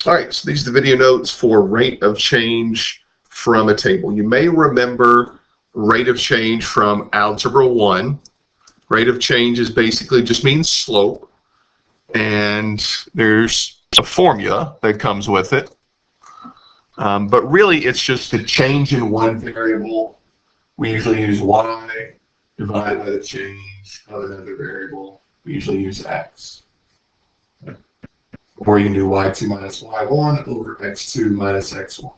All right, so these are the video notes for rate of change from a table. You may remember rate of change from Algebra 1. Rate of change is basically just means slope, and there's a formula that comes with it. But really, it's just a change in one variable. We usually use y divided by the change of another variable. We usually use x. Or you can do y2 minus y1 over x2 minus x1.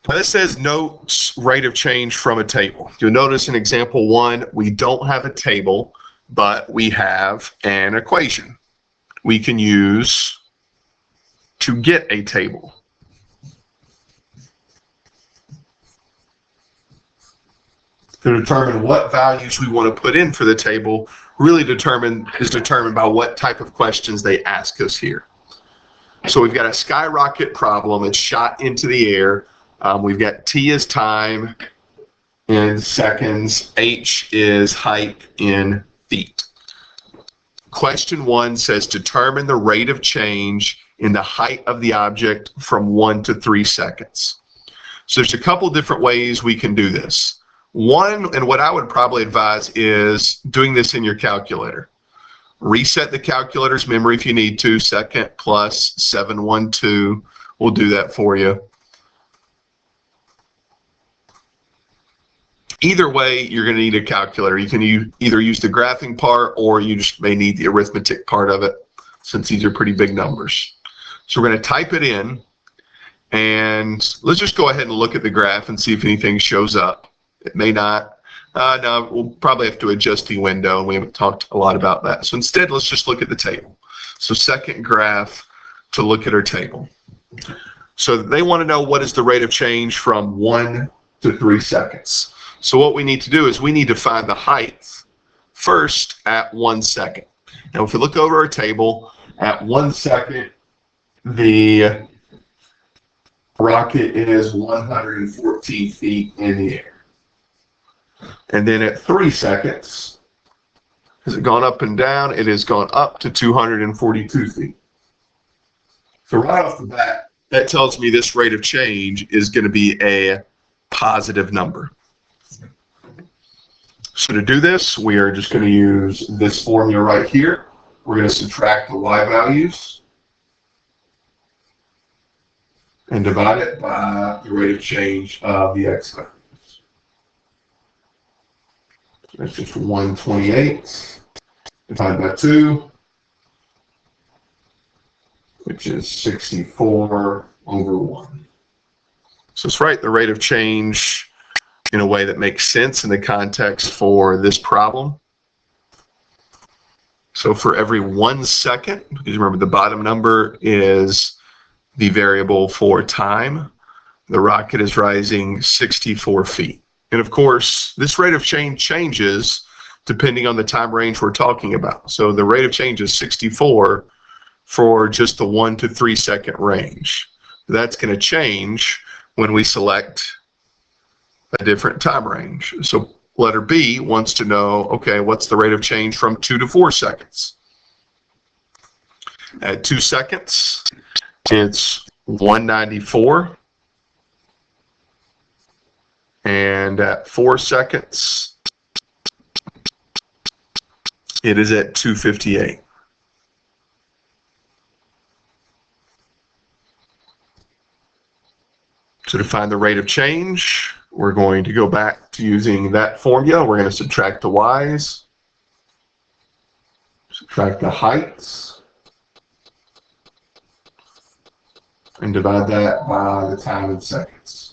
Now this says notes rate of change from a table. You'll notice in example 1, we don't have a table, but we have an equation we can use to get a table. To determine what values we want to put in for the table really is determined by what type of questions they ask us here. So we've got a skyrocket problem. It's shot into the air. We've got t is time in seconds. H is height in feet. Question 1 says determine the rate of change in the height of the object from 1 to 3 seconds. So there's a couple different ways we can do this. One, and what I would probably advise, is doing this in your calculator. Reset the calculator's memory if you need to. Second plus 712 will do that for you. Either way, you're going to need a calculator. You can either use the graphing part, or you just may need the arithmetic part of it, since these are pretty big numbers. So we're going to type it in, and let's just go ahead and look at the graph and see if anything shows up. It may not. No, we'll probably have to adjust the window, and we haven't talked a lot about that. So instead, let's just look at the table. So second graph to look at our table. So they want to know what is the rate of change from 1 to 3 seconds. So what we need to do is we need to find the height first at 1 second. Now, if we look over our table, at 1 second, the rocket is 114 feet in the air. And then at 3 seconds, has it gone up and down? It has gone up to 242 feet. So right off the bat, that tells me this rate of change is going to be a positive number. So to do this, we are just going to use this formula right here. We're going to subtract the y values and divide it by the rate of change of the x values. That's just 128 divided by 2, which is 64 over 1. So let's write the rate of change in a way that makes sense in the context for this problem. So for every 1 second, because remember the bottom number is the variable for time, the rocket is rising 64 feet. And of course, this rate of change changes depending on the time range we're talking about. So the rate of change is 64 for just the 1 to 3 second range. That's going to change when we select a different time range. So letter B wants to know, okay, what's the rate of change from 2 to 4 seconds? At 2 seconds, it's 194. And at 4 seconds, it is at 258. So to find the rate of change, we're going to go back to using that formula. We're going to subtract the y's, subtract the heights, and divide that by the time in seconds.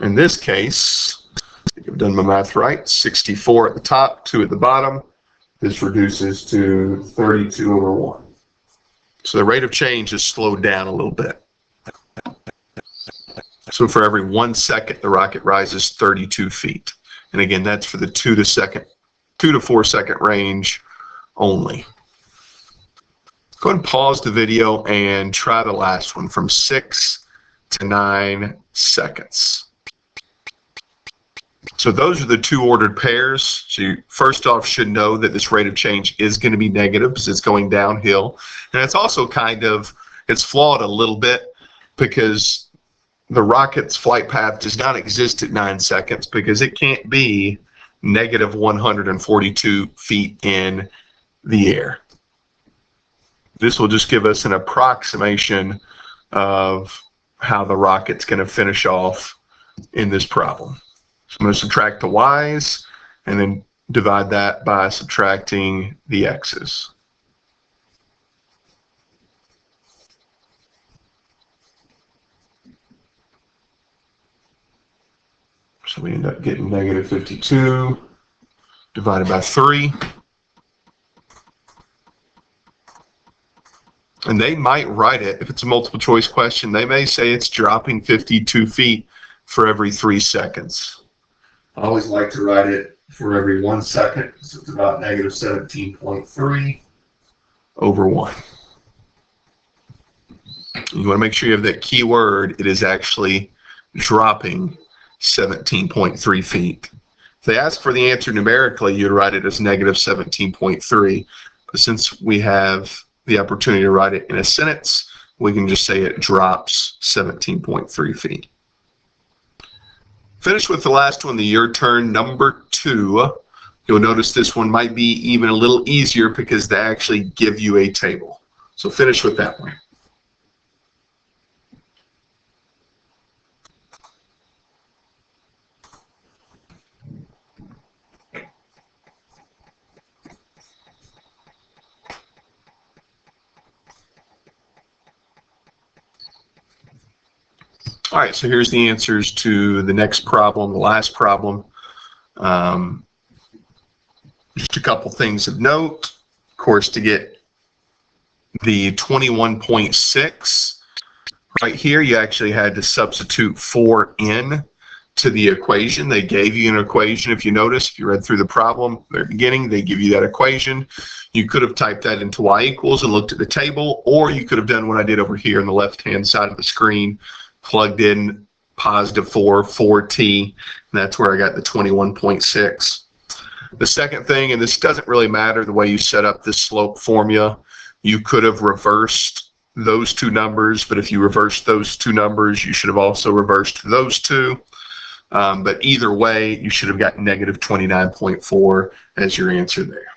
In this case, I think I've done my math right, 64 at the top, 2 at the bottom. This reduces to 32 over 1. So the rate of change is slowed down a little bit. So for every 1 second, the rocket rises 32 feet. And again, that's for the 2 to 4 second range only. Go ahead and pause the video and try the last one from 6 to 9 seconds. So those are the two ordered pairs. So you first off should know that this rate of change is going to be negative because it's going downhill. And it's also it's flawed a little bit because the rocket's flight path does not exist at 9 seconds because it can't be negative 142 feet in the air. This will just give us an approximation of how the rocket's going to finish off in this problem. So I'm going to subtract the y's and then divide that by subtracting the x's. So we end up getting negative 52 divided by 3. And they might write it, if it's a multiple choice question, they may say it's dropping 52 feet for every 3 seconds. I always like to write it for every 1 second, so it's about negative 17.3 over 1. You want to make sure you have that key word. It is actually dropping 17.3 feet. If they ask for the answer numerically, you'd write it as negative 17.3. But since we have the opportunity to write it in a sentence, we can just say it drops 17.3 feet. Finish with the last one, the your turn, number 2. You'll notice this one might be even a little easier because they actually give you a table. So finish with that one. All right, so here's the answers to the next problem, the last problem. Just a couple things of note. Of course, to get the 21.6 right here, you actually had to substitute 4 in to the equation. They gave you an equation. If you notice, if you read through the problem at the beginning, they give you that equation. You could have typed that into y equals and looked at the table, or you could have done what I did over here on the left-hand side of the screen, plugged in positive 4t, and that's where I got the 21.6. The second thing, and this doesn't really matter the way you set up this slope formula, you could have reversed those two numbers, but if you reversed those two numbers, you should have also reversed those two. But either way, you should have got negative 29.4 as your answer there.